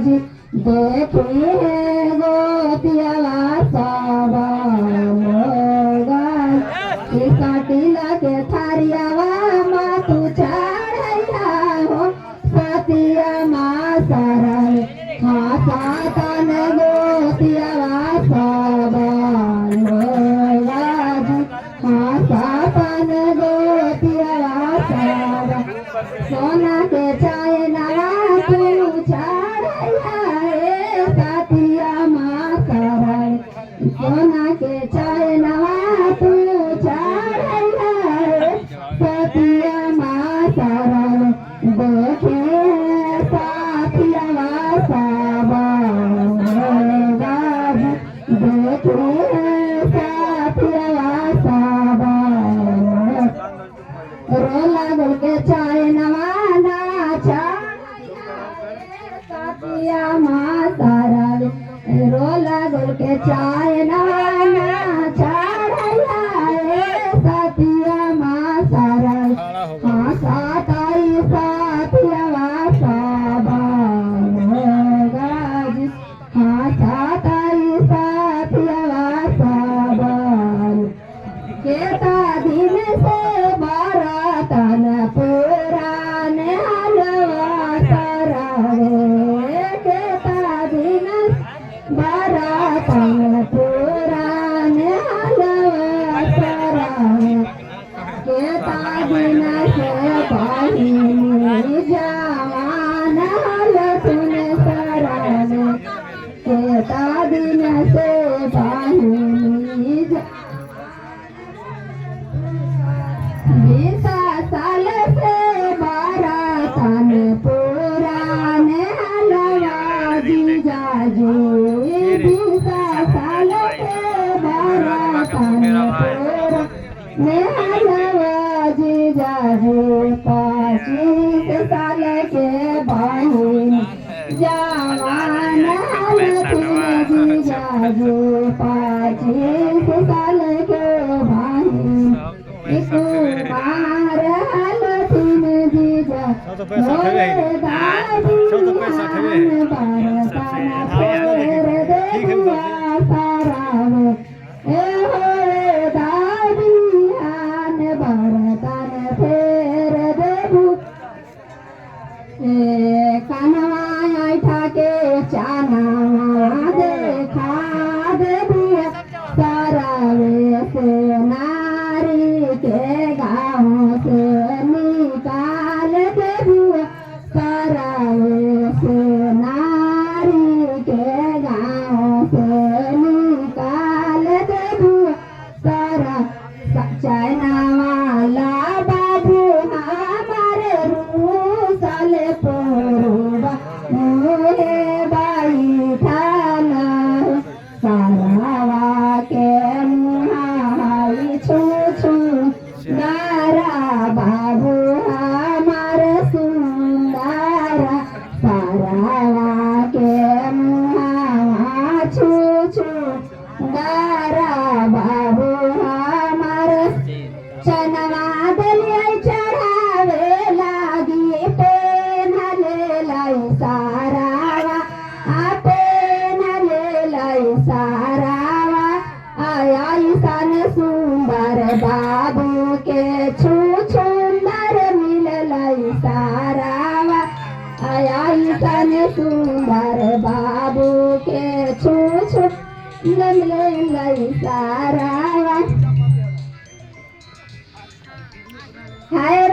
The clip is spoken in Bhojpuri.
जी देखी है गोतिया साबा काटिला के थारियावा माँ तू चढ़ैया हो सतिया माँ सारा हाँ सातन गोतिया साबा हाँ सातन गोतिया सारा सोना के चाय नवा तू चढ़ैया हे सतिया माँ सारा सोना के चाय नवा तू सतिया माँ सरल देखे साथिया साबा देखे साथिया साबा रोला गुल के चाय नवाना साथिया माँ सरल रोला गुल के चाय नवाना सतिया माँ सरल हाँ साताई साथिया साबा हाँ साताई साथिया साबा केता दिन से बारातन पुरान हलवा सरावे केता दिन बारातन पुरान हलवा सरावे केता दिन से पाही जवान हलतुन सरावे केता दिन से पाही 20 साल से बारातन पुरान हलवा जीजाजी 20 साल से बारातन पुरान हलवा जीजाजी 25 साल के बहिन जवान हलतुन जीजाजी 25 साल के बहिन कुमार हलतुन जीजा कनवा ठाके चाना देखा दिया सरावे से नारी के गाँव से निकाल दे बुआ सरावे से नारी के गाँव से निकाल दे बुआ सरा चाइना वाला बाबू हमारे रूसल पूर्वा मुहे बाई थाना सारावा के मुहाई छू छू दारा बाबू हमार सुंदरा सारावा के मुहा छू छू दारा बाबू हमार चनवा दलिया चढ़ावे लागी पेनले लाई सारावा पेनले लाई सारावा आया ईसान सुंदर बाबू के छू छुंदर मिललाई सारावा आया ईसान सुंदर बाबू के छू छू मिललाई सारावा हाय